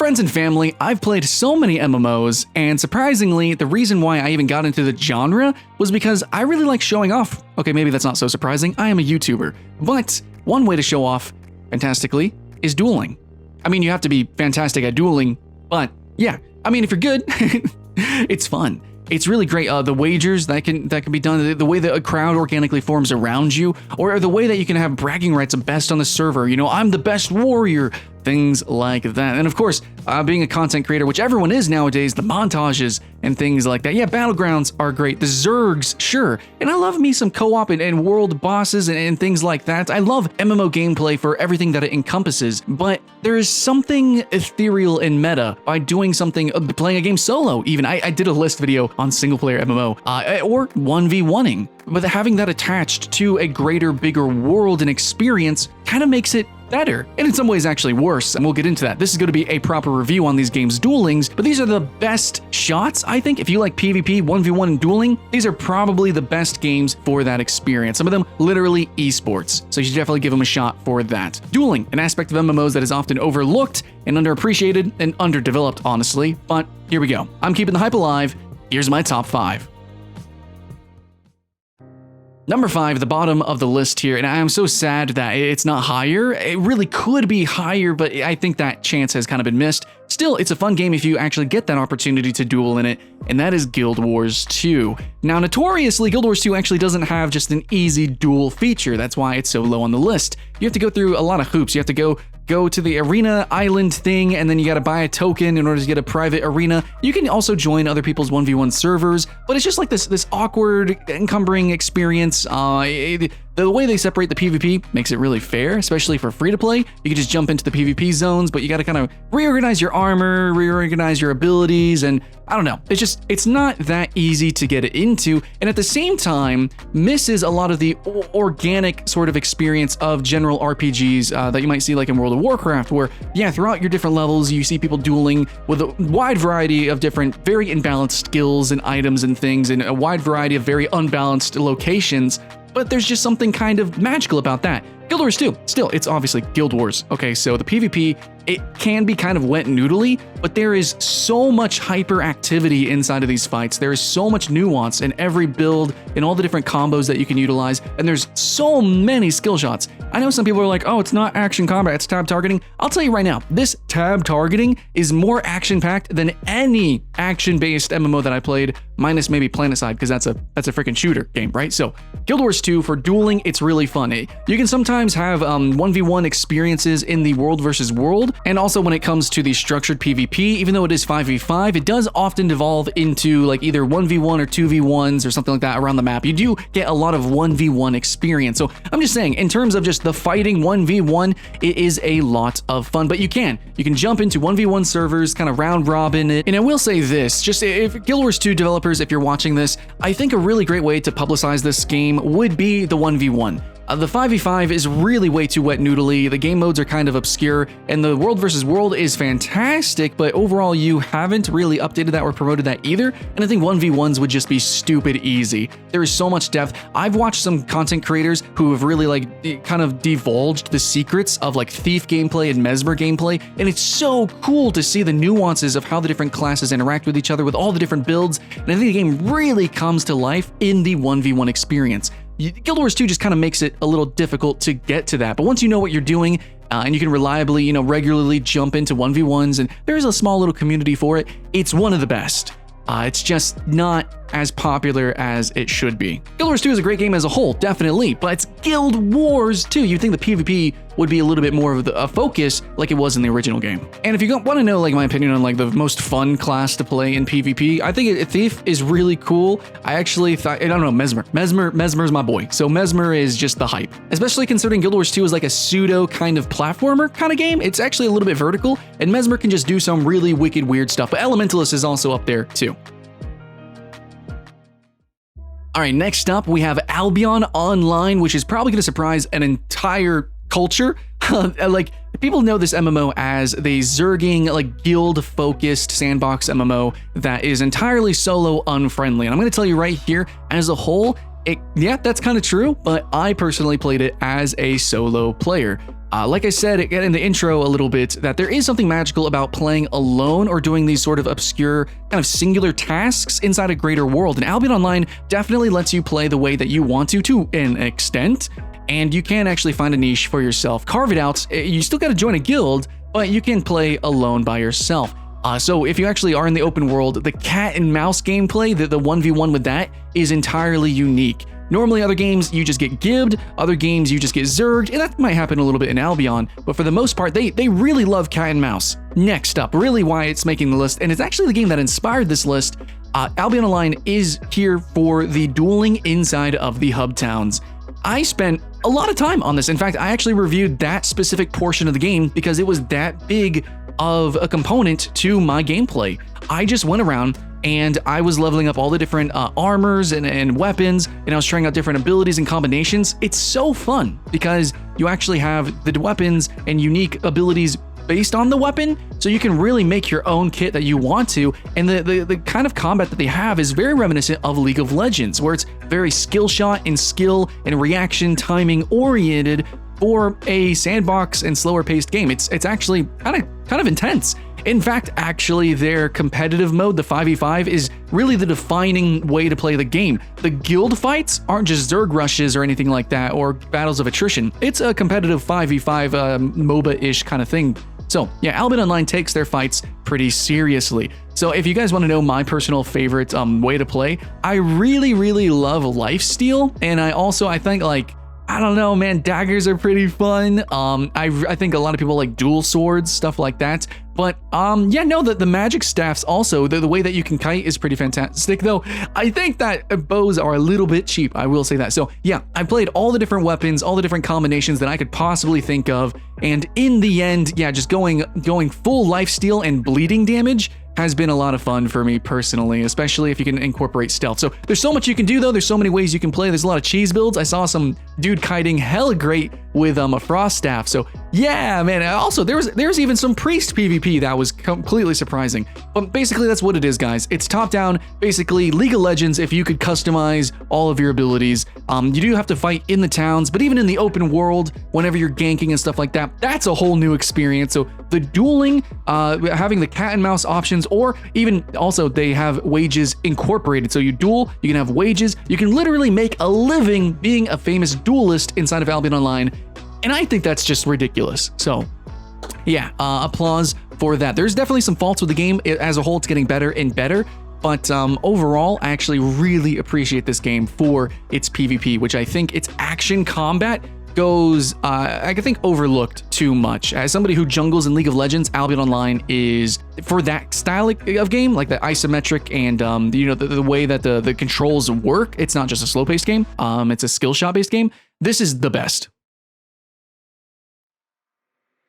Friends and family, I've played so many MMOs, and surprisingly, the reason why I even got into the genre was because I really like showing off. Okay, maybe that's not so surprising, I am a YouTuber. But one way to show off fantastically is dueling. I mean, you have to be fantastic at dueling, but yeah, I mean, if you're good, it's fun. It's really great. The wagers that can be done, the way that a crowd organically forms around you, or the way that you can have bragging rights of best on the server. You know, I'm the best warrior, things like that. And of course, being a content creator, which everyone is nowadays, the montages and things like that. Yeah, battlegrounds are great. The Zergs, sure. And I love me some co-op and world bosses and things like that. I love MMO gameplay for everything that it encompasses, but there is something ethereal and meta by doing something, playing a game solo even. I did a list video on single player MMO, or 1v1ing, but having that attached to a greater, bigger world and experience kind of makes it better, and in some ways actually worse, and we'll get into that. This is going to be a proper review on these games' duelings, but these are the best shots, I think. If you like PvP, 1v1, and dueling, these are probably the best games for that experience. Some of them literally esports, so you should definitely give them a shot for that. Dueling, an aspect of MMOs that is often overlooked and underappreciated and underdeveloped, honestly, but here we go. I'm keeping the hype alive. Here's my top 5. Number 5, the bottom of the list here, and I am so sad that it's not higher. It really could be higher, but I think that chance has kind of been missed. Still, it's a fun game if you actually get that opportunity to duel in it, and that is Guild Wars 2. Now, notoriously, Guild Wars 2 actually doesn't have just an easy duel feature. That's why it's so low on the list. You have to go through a lot of hoops. You have to go to the arena island thing, and then you got to buy a token in order to get a private arena. You can also join other people's 1v1 servers, but it's just like this awkward, encumbering experience. The way they separate the PvP makes it really fair, especially for free-to-play. You can just jump into the PvP zones, but you got to kind of reorganize your armor, reorganize your abilities, and I don't know. It's not that easy to get into, and at the same time, misses a lot of the organic sort of experience of general RPGs that you might see like in World of Warcraft, where, yeah, throughout your different levels, you see people dueling with a wide variety of different, very imbalanced skills and items and things, and a wide variety of very unbalanced locations. But there's just something kind of magical about that. Guild Wars 2, still, it's obviously Guild Wars. Okay, so the PvP, it can be kind of wet noodly, but there is so much hyperactivity inside of these fights. There is so much nuance in every build and all the different combos that you can utilize, and there's so many skill shots. I know some people are like, oh, it's not action combat, it's tab targeting. I'll tell you right now, this tab targeting is more action-packed than any action-based MMO that I played, minus maybe PlanetSide, because that's a freaking shooter game, right? So Guild Wars 2, for dueling, it's really fun. You can sometimes have 1v1 experiences in the world versus world, and also when it comes to the structured PvP, even though it is 5v5, it does often devolve into like either 1v1 or 2v1s or something like that around the map. You do get a lot of 1v1 experience. So I'm just saying, in terms of just the fighting 1v1, it is a lot of fun, but you can jump into 1v1 servers, kind of round robin it. And I will say this, just if Guild Wars 2 developers, if you're watching this, I think a really great way to publicize this game would be the 1v1. The 5v5 is really way too wet noodly, the game modes are kind of obscure, and the world versus world is fantastic, but overall you haven't really updated that or promoted that either, and I think 1v1s would just be stupid easy. There is so much depth. I've watched some content creators who have really like kind of divulged the secrets of like Thief gameplay and Mesmer gameplay, and it's so cool to see the nuances of how the different classes interact with each other with all the different builds, and I think the game really comes to life in the 1v1 experience. Guild Wars 2 just kind of makes it a little difficult to get to that, but once you know what you're doing, and you can reliably, regularly jump into 1v1s, and there is a small little community for it, it's one of the best. It's just not as popular as it should be. Guild Wars 2 is a great game as a whole, definitely, but it's Guild Wars 2. You'd think the PvP would be a little bit more of a focus like it was in the original game. And if you want to know like my opinion on like the most fun class to play in PvP, I think Thief is really cool. I actually thought, I don't know, Mesmer's my boy. So Mesmer is just the hype, especially considering Guild Wars 2 is like a pseudo kind of platformer kind of game. It's actually a little bit vertical, and Mesmer can just do some really wicked weird stuff, but Elementalist is also up there too. All right, next up, we have Albion Online, which is probably going to surprise an entire culture. Like, people know this MMO as the zerging, like, guild-focused sandbox MMO that is entirely solo unfriendly. And I'm going to tell you right here, as a whole, yeah, that's kind of true, but I personally played it as a solo player. Like I said again in the intro a little bit, that there is something magical about playing alone or doing these sort of obscure kind of singular tasks inside a greater world. And Albion Online definitely lets you play the way that you want to an extent, and you can actually find a niche for yourself, carve it out. You still got to join a guild, but you can play alone by yourself. So if you actually are in the open world, the cat and mouse gameplay, the 1v1 with that is entirely unique. Normally other games you just get gibbed, other games you just get zerged, and that might happen a little bit in Albion, but for the most part they really love cat and mouse. Next up, really why it's making the list, and it's actually the game that inspired this list, Albion Online is here for the dueling inside of the hub towns. I spent a lot of time on this. In fact, I actually reviewed that specific portion of the game because it was that big of a component to my gameplay. I just went around and I was leveling up all the different armors and weapons, and I was trying out different abilities and combinations. It's so fun because you actually have the weapons and unique abilities based on the weapon, so you can really make your own kit that you want to, and the kind of combat that they have is very reminiscent of League of Legends, where it's very skill shot and skill and reaction timing oriented for a sandbox and slower paced game. It's actually kind of intense. In fact, actually, their competitive mode, the 5v5, is really the defining way to play the game. The guild fights aren't just Zerg rushes or anything like that, or battles of attrition. It's a competitive 5v5 MOBA-ish kind of thing. So yeah, Albion Online takes their fights pretty seriously. So if you guys want to know my personal favorite way to play, I really love lifesteal, and I think like, I don't know, man, daggers are pretty fun. I think a lot of people like dual swords, stuff like that. But yeah, no, the magic staffs also, the way that you can kite is pretty fantastic, though I think that bows are a little bit cheap, I will say that. So yeah, I played all the different weapons, all the different combinations that I could possibly think of, and in the end, yeah, just going full lifesteal and bleeding damage has been a lot of fun for me personally, especially if you can incorporate stealth. So there's so much you can do though, there's so many ways you can play, there's a lot of cheese builds. I saw some dude kiting hella great with a frost staff, so yeah, man. Also, there's even some priest PvP that was completely surprising. But basically that's what it is, guys. It's top down, basically League of Legends if you could customize all of your abilities. You do have to fight in the towns, but even in the open world, whenever you're ganking and stuff like that, that's a whole new experience. So the dueling, having the cat and mouse options, or even also they have wages incorporated. So you duel, you can have wages, you can literally make a living being a famous duelist inside of Albion Online. And I think that's just ridiculous. So yeah, applause for that. There's definitely some faults with the game. As a whole, it's getting better and better. But overall, I actually really appreciate this game for its PvP, which I think its action combat goes, I think, overlooked too much. As somebody who jungles in League of Legends, Albion Online is, for that style of game, like the isometric and you know, the way that the controls work, it's not just a slow-paced game, it's a skill shot-based game. This is the best.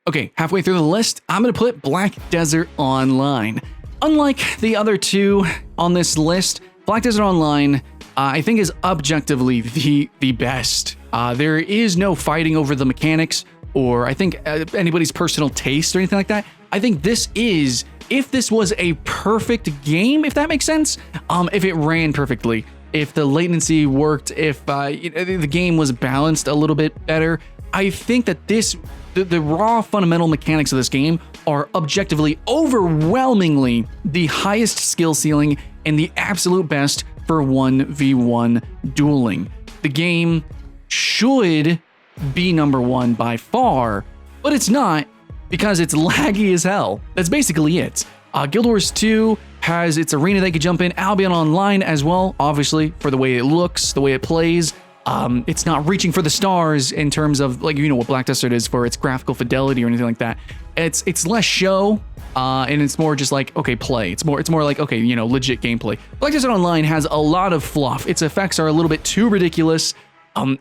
Okay, halfway through the list, I'm going to put Black Desert Online. Unlike the other two on this list, Black Desert Online, I think, is objectively the best. There is no fighting over the mechanics, or I think anybody's personal taste or anything like that. I think this is, if this was a perfect game, if that makes sense, if it ran perfectly, if the latency worked, if the game was balanced a little bit better, I think that the raw fundamental mechanics of this game are objectively, overwhelmingly the highest skill ceiling and the absolute best for 1v1 dueling. The game should be number one by far, but it's not because it's laggy as hell. That's basically it. Guild Wars 2 has its arena that you can jump in, Albion Online as well, obviously, for the way it looks, the way it plays. It's not reaching for the stars in terms of, like, you know, what Black Desert is for its graphical fidelity or anything like that. It's less show, and it's more just like, okay, play. It's more like, okay, you know, legit gameplay. Black Desert Online has a lot of fluff. Its effects are a little bit too ridiculous.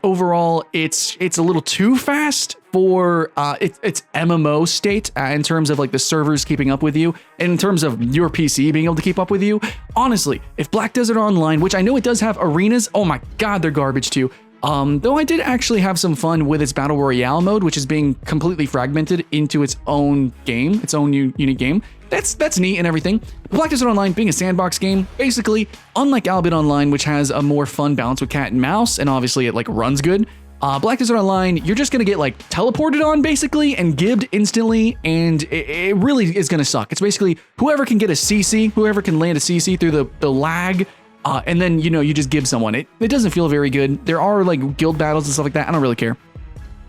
Overall, it's a little too fast for its MMO state in terms of like the servers keeping up with you, and in terms of your PC being able to keep up with you. Honestly, if Black Desert Online, which I know it does have arenas, oh my god, they're garbage too. Though I did actually have some fun with its Battle Royale mode, which is being completely fragmented into its own game, its own unique game. That's neat and everything. Black Desert Online being a sandbox game, basically, unlike Albion Online, which has a more fun balance with cat and mouse, and obviously it like runs good, Black Desert Online, you're just gonna get like teleported on basically and gibbed instantly, and it really is gonna suck. It's basically whoever can get a CC, whoever can land a CC through the lag, and then you just give someone. It doesn't feel very good. There are like guild battles and stuff like that. I don't really care.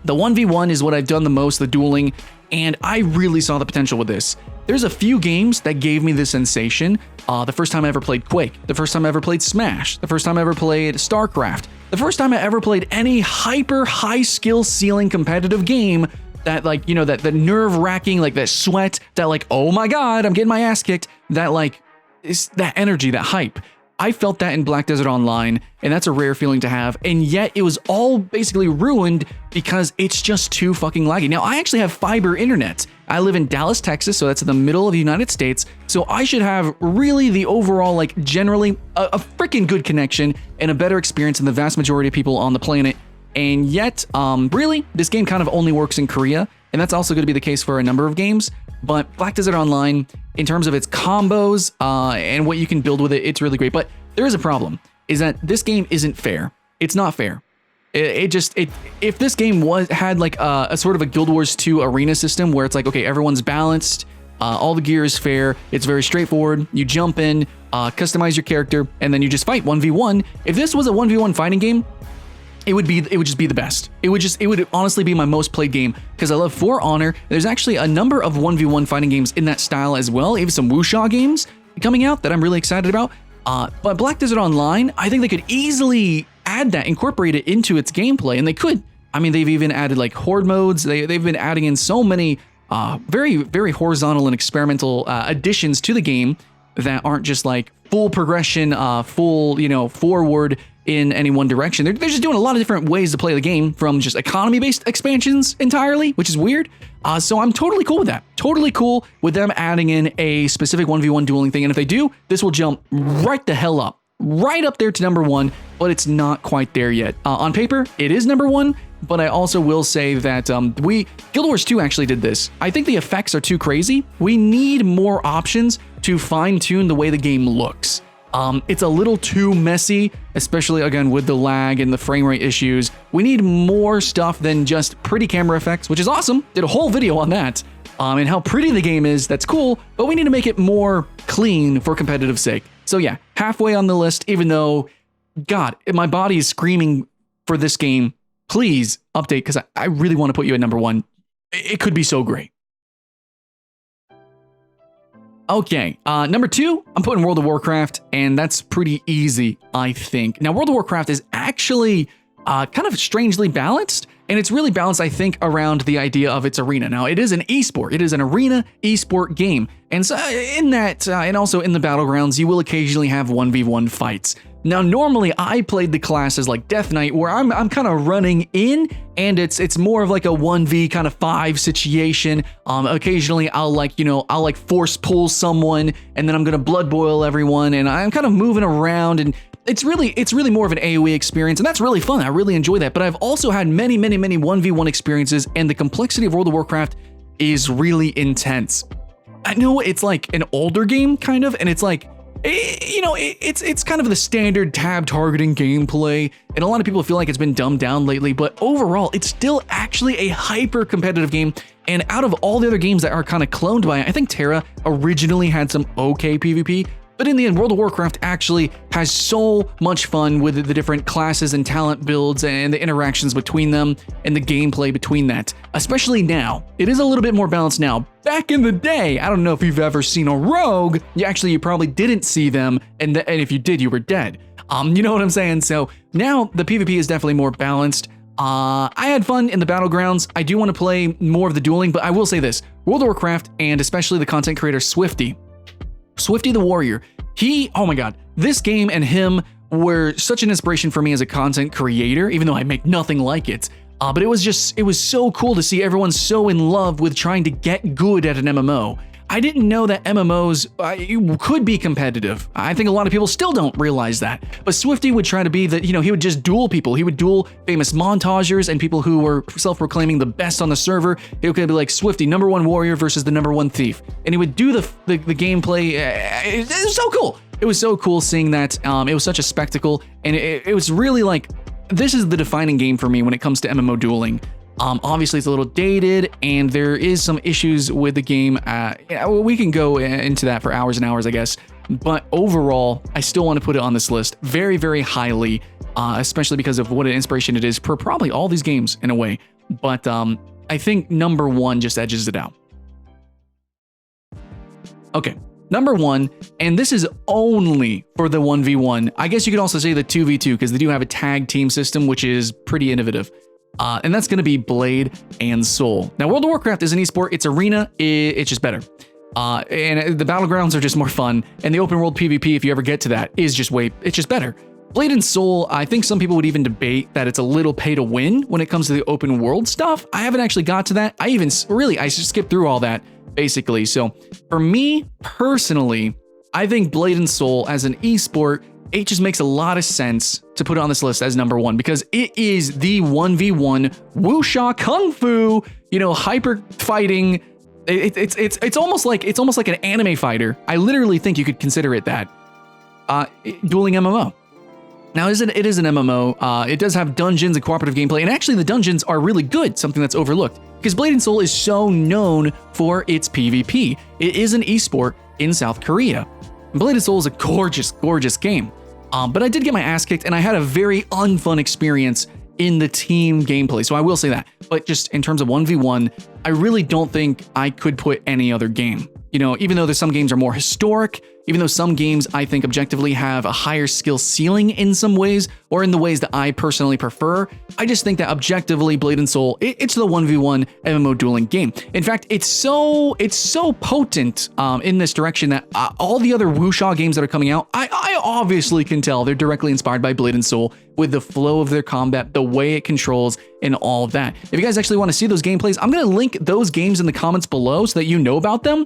The 1v1 is what I've done the most, the dueling, and I really saw the potential with this. There's a few games that gave me this sensation. The first time I ever played Quake, the first time I ever played Smash, the first time I ever played StarCraft, the first time I ever played any hyper high skill ceiling competitive game that like, that nerve wracking, like that sweat, that like, oh my God, I'm getting my ass kicked, that like, is that energy, that hype. I felt that in Black Desert Online, and that's a rare feeling to have, and yet it was all basically ruined because it's just too fucking laggy. Now, I actually have fiber internet. I live in Dallas, Texas, so that's in the middle of the United States, so I should have really the overall, like, generally a freaking good connection and a better experience than the vast majority of people on the planet, and yet, really, this game kind of only works in Korea, and that's also going to be the case for a number of games. But Black Desert Online, in terms of its combos and what you can build with it, it's really great. But there is a problem, is that this game isn't fair. It's not fair. If this game had like a sort of a Guild Wars 2 arena system where it's like, okay, everyone's balanced, all the gear is fair, it's very straightforward, you jump in, customize your character, and then you just fight 1v1. If this was a 1v1 fighting game, it would just be the best. It would honestly be my most played game because I love For Honor. There's actually a number of 1v1 fighting games in that style as well. Even some wuxia games coming out that I'm really excited about. But Black Desert Online, I think they could easily add that, incorporate it into its gameplay, and they could. I mean, they've even added like horde modes. They've been adding in so many very, very horizontal and experimental additions to the game that aren't just like full progression, full, forward in any one direction. They're just doing a lot of different ways to play the game, from just economy-based expansions entirely, which is weird. So I'm totally cool with that. Totally cool with them adding in a specific 1v1 dueling thing. And if they do, this will jump right the hell up. Right up there to #1, but it's not quite there yet. On paper, it is #1, but I also will say that Guild Wars 2 actually did this. I think the effects are too crazy. We need more options to fine-tune the way the game looks. It's a little too messy, especially again with the lag and the frame rate issues. We need more stuff than just pretty camera effects, which is awesome. Did a whole video on that, and how pretty the game is. That's cool, but we need to make it more clean for competitive sake. So yeah, halfway on the list, even though, God, my body is screaming for this game. Please update, because I really want to put you at #1. It could be so great. Okay, #2, I'm putting World of Warcraft, and that's pretty easy, I think. Now, World of Warcraft is actually kind of strangely balanced, and it's really balanced, I think, around the idea of its arena. Now, it is an esport. It is an arena esport game, and so in that, and also in the battlegrounds, you will occasionally have 1v1 fights. Now, normally I played the class as like Death Knight, where I'm kind of running in, and it's more of like a 1v kind of 5 situation. Occasionally I'll like force pull someone, and then I'm gonna blood boil everyone, and I'm kind of moving around, and it's really more of an AoE experience, and that's really fun. I really enjoy that. But I've also had many 1v1 experiences, and the complexity of World of Warcraft is really intense. I know it's like an older game kind of, and it's like, it's kind of the standard tab targeting gameplay, and a lot of people feel like it's been dumbed down lately, but overall, it's still actually a hyper competitive game. And out of all the other games that are kind of cloned by it, I think Terra originally had some okay PvP, but in the end, World of Warcraft actually has so much fun with the different classes and talent builds and the interactions between them and the gameplay between that, especially now. It is a little bit more balanced now. Back in the day, I don't know if you've ever seen a rogue. You probably didn't see them, and if you did, you were dead. You know what I'm saying? So now the PvP is definitely more balanced. I had fun in the battlegrounds. I do want to play more of the dueling, but I will say this: World of Warcraft, and especially the content creator Swifty the Warrior, oh my God, this game and him were such an inspiration for me as a content creator, even though I make nothing like it. But it was so cool to see everyone so in love with trying to get good at an MMO. I didn't know that MMOs could be competitive. I think a lot of people still don't realize that. But Swifty would try to be he would just duel people. He would duel famous montagers and people who were self-proclaiming the best on the server. He would be like Swifty, #1 warrior versus the #1 thief. And he would do the gameplay. It was so cool. It was so cool seeing that. It was such a spectacle. And it was really like, this is the defining game for me when it comes to MMO dueling. Obviously, it's a little dated, and there is some issues with the game. We can go into that for hours and hours, I guess. But overall, I still want to put it on this list very, very highly, especially because of what an inspiration it is for probably all these games in a way. But I think number one just edges it out. Okay, number one, and this is only for the 1v1. I guess you could also say the 2v2 because they do have a tag team system, which is pretty innovative. And that's going to be Blade and Soul. Now, World of Warcraft is an esport. It's arena. It's just better. And the battlegrounds are just more fun. And the open world PvP, if you ever get to that, is just it's just better. Blade and Soul, I think some people would even debate that it's a little pay to win when it comes to the open world stuff. I haven't actually got to that. I just skipped through all that, basically. So for me personally, I think Blade and Soul as an esport, it just makes a lot of sense to put it on this list as number one because it is the 1v1 wuxia kung fu, hyper fighting. It's almost like an anime fighter. I literally think you could consider it that. Dueling MMO. Now, it is an MMO. It does have dungeons and cooperative gameplay, and actually the dungeons are really good, something that's overlooked, because Blade and Soul is so known for its PvP. It is an esport in South Korea. Blade and Soul is a gorgeous, gorgeous game. But I did get my ass kicked, and I had a very unfun experience in the team gameplay, so I will say that. But just in terms of 1v1, I really don't think I could put any other game. Even though some games are more historic, even though some games I think objectively have a higher skill ceiling in some ways, or in the ways that I personally prefer, I just think that objectively Blade and Soul, it's the 1v1 MMO dueling game. In fact, it's so potent in this direction that all the other wuxia games that are coming out, I obviously can tell they're directly inspired by Blade and Soul with the flow of their combat, the way it controls, and all of that. If you guys actually want to see those gameplays, I'm going to link those games in the comments below so that you know about them.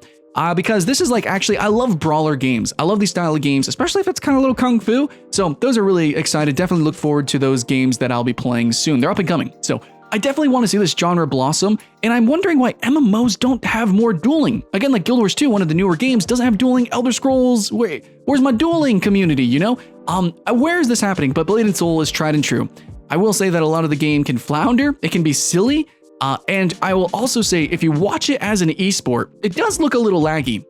Because this is I love brawler games. I love these style of games, especially if it's kind of a little kung fu. So those are really excited. Definitely look forward to those games that I'll be playing soon. They're up and coming. So I definitely want to see this genre blossom. And I'm wondering why MMOs don't have more dueling. Again, like Guild Wars 2, one of the newer games, doesn't have dueling. Elder Scrolls, where's my dueling community, Where is this happening? But Blade and Soul is tried and true. I will say that a lot of the game can flounder. It can be silly. And I will also say, if you watch it as an esport, it does look a little laggy.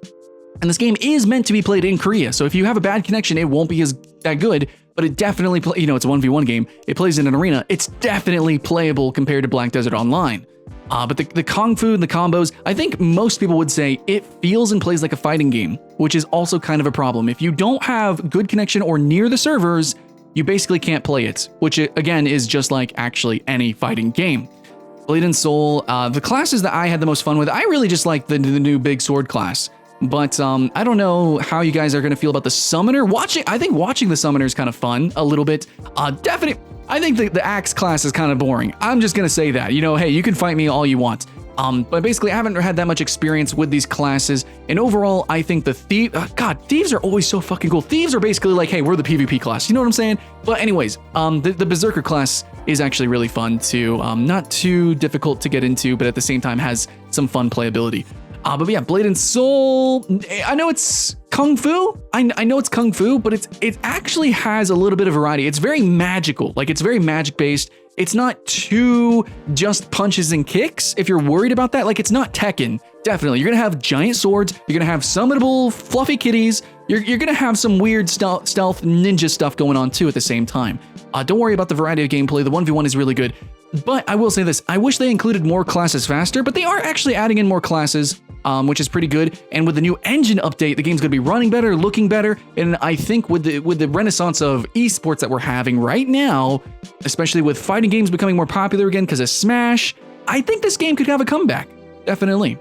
And this game is meant to be played in Korea, so if you have a bad connection, it won't be that good, but it definitely, it's a 1v1 game, it plays in an arena, it's definitely playable compared to Black Desert Online. But the kung fu and the combos, I think most people would say it feels and plays like a fighting game, which is also kind of a problem. If you don't have good connection or near the servers, you basically can't play it, which again is just like actually any fighting game. Blade and Soul, the classes that I had the most fun with, I really just like the new big sword class. But I don't know how you guys are going to feel about the summoner. I think watching the summoner is kind of fun a little bit. Definitely, I think the axe class is kind of boring. I'm just going to say that. Hey, you can fight me all you want. But basically, I haven't had that much experience with these classes. And overall, I think the thieves are always so fucking cool. Thieves are basically like, hey, we're the PvP class. You know what I'm saying? But anyways, the Berserker class is actually really fun too. Not too difficult to get into, but at the same time has some fun playability. But yeah, Blade and Soul, I know it's kung fu. I know it's kung fu, but it actually has a little bit of variety. It's very magical. It's very magic based. It's not too just punches and kicks. If you're worried about that, it's not Tekken. Definitely, you're gonna have giant swords. You're gonna have summonable fluffy kitties. You're gonna have some weird stealth ninja stuff going on too at the same time. Don't worry about the variety of gameplay. The 1v1 is really good. But I will say this, I wish they included more classes faster, but they are actually adding in more classes, which is pretty good. And with the new engine update, the game's gonna be running better, looking better. And I think with the renaissance of esports that we're having right now, especially with fighting games becoming more popular again because of Smash, I think this game could have a comeback. Definitely.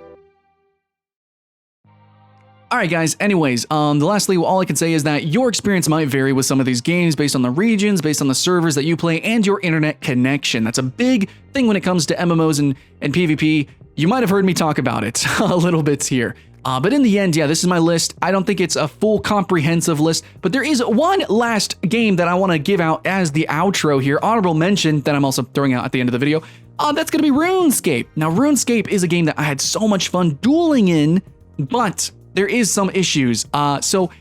All right, guys. Anyways, lastly, all I can say is that your experience might vary with some of these games based on the regions, based on the servers that you play, and your internet connection. That's a big thing when it comes to MMOs and PvP. You might have heard me talk about it a little bit here. But in the end, yeah, this is my list. I don't think it's a full comprehensive list, but there is one last game that I want to give out as the outro here. Honorable mention that I'm also throwing out at the end of the video. That's going to be RuneScape. Now, RuneScape is a game that I had so much fun dueling in, but there is some issues. So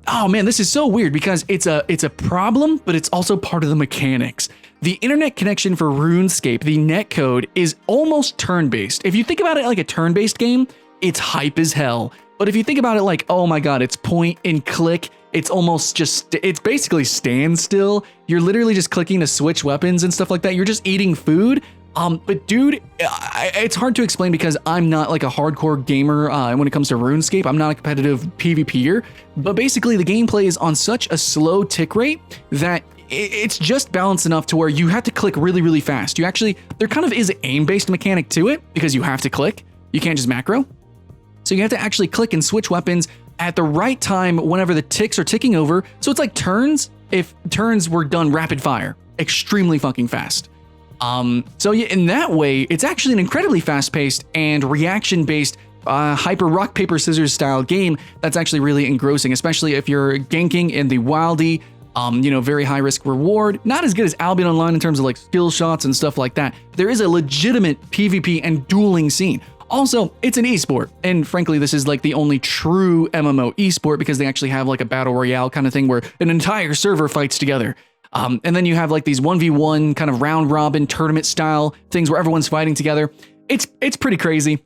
Oh man, this is so weird because it's a problem, but it's also part of the mechanics. The internet connection for RuneScape, the netcode, is almost turn-based. If you think about it like a turn-based game, it's hype as hell. But if you think about it like, oh my god, it's point and click, it's almost just, it's basically standstill. You're literally just clicking to switch weapons and stuff like that. You're just eating food. But dude, it's hard to explain because I'm not like a hardcore gamer when it comes to RuneScape. I'm not a competitive PvPer, but basically the gameplay is on such a slow tick rate that it's just balanced enough to where you have to click really, really fast. There kind of is an aim-based mechanic to it because you have to click. You can't just macro. So you have to actually click and switch weapons at the right time whenever the ticks are ticking over. So it's like turns if turns were done rapid fire, extremely fucking fast. So yeah, in that way, it's actually an incredibly fast-paced and reaction-based hyper rock, paper, scissors style game that's actually really engrossing, especially if you're ganking in the wildy, very high risk reward. Not as good as Albion Online in terms of like skill shots and stuff like that. There is a legitimate PvP and dueling scene. Also, it's an esport, and frankly, this is like the only true MMO esport because they actually have like a battle royale kind of thing where an entire server fights together. And then you have like these 1v1 kind of round robin tournament style things where everyone's fighting together. It's pretty crazy.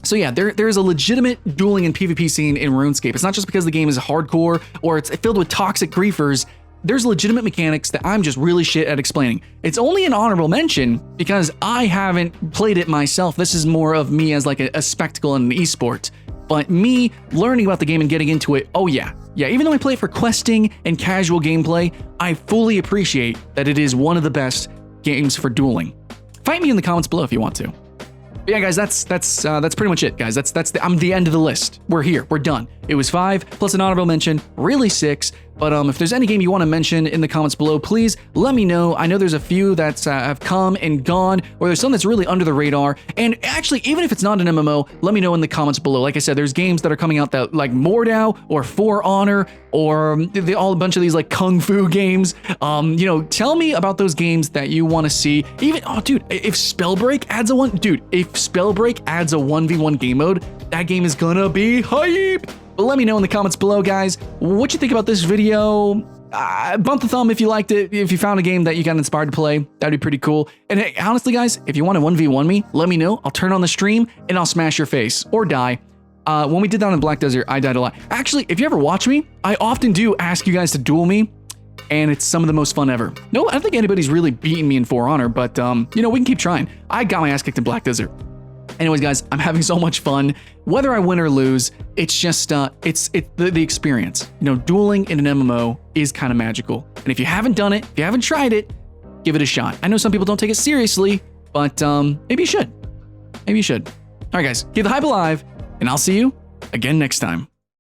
So yeah, there is a legitimate dueling and PvP scene in RuneScape. It's not just because the game is hardcore or it's filled with toxic griefers. There's legitimate mechanics that I'm just really shit at explaining. It's only an honorable mention because I haven't played it myself. This is more of me as like a spectacle in an esport. But me learning about the game and getting into it, oh yeah, even though I play it for questing and casual gameplay, I fully appreciate that it is one of the best games for dueling. Fight me in the comments below if you want to. But yeah, guys, that's pretty much it, guys. I'm the end of the list. We're here. We're done. It was 5 plus an honorable mention, really 6. But if there's any game you want to mention in the comments below, please let me know. I know there's a few that have come and gone, or there's some that's really under the radar. And actually, even if it's not an MMO, let me know in the comments below. Like I said, there's games that are coming out that like Mordau or For Honor or a bunch of these like Kung Fu games. Tell me about those games that you want to see. Even, oh dude, if Spellbreak adds a 1v1 game mode, that game is gonna be hype. But let me know in the comments below, guys, what you think about this video. Bump the thumb if you liked it. If you found a game that you got inspired to play, that'd be pretty cool. And hey, honestly, guys, if you want to 1v1 me, let me know. I'll turn on the stream and I'll smash your face or die. When we did that in the Black Desert, I died a lot. Actually, if you ever watch me, I often do ask you guys to duel me, and it's some of the most fun ever. No, I don't think anybody's really beaten me in For Honor, but we can keep trying. I got my ass kicked in Black Desert. Anyways, guys, I'm having so much fun. Whether I win or lose, it's just it's the experience. Dueling in an MMO is kind of magical. And if you haven't done it, if you haven't tried it, give it a shot. I know some people don't take it seriously, but maybe you should. Maybe you should. All right, guys, keep the hype alive, and I'll see you again next time.